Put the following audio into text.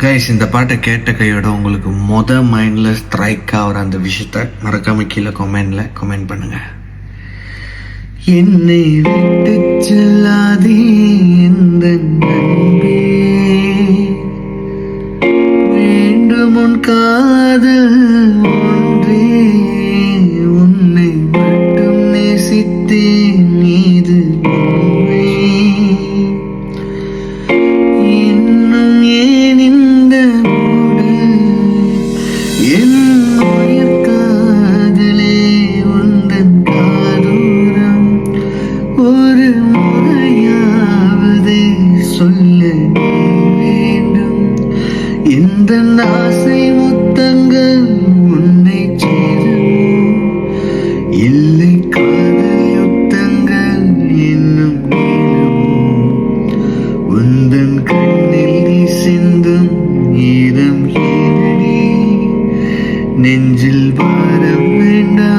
Guys, இந்த பாட்டை கேட்ட கையோட உங்களுக்கு மைண்டில் ஸ்ட்ரைக் ஆகிற அந்த விஷயத்த மறக்காம கீழே கமெண்ட் பண்ணுங்க. என்னை விட்டு செல்லாதே எந்த நண்பே, வேண்டும் உன் காதல் ஒன்றே, உன்னை மட்டும் நேசித்தேன் நீது உண்மை. இன்னும் ஏன் இந்த மூடு, என் உயிர் காதலே உந்தன் காதூரம், ஒரு முறையாவதே சொல்ல நீ வேண்டும். இந்த ஆசை முத்தங்கள் உன்னை சேரும், இல்லை காதல் யுத்தங்கள் இன்னும் நீளமோ. உந்தன் கண்ணில் நீ சிந்தும் ஈரம் ஏனடி, நெஞ்சில் பாரம் வேண்டாம்.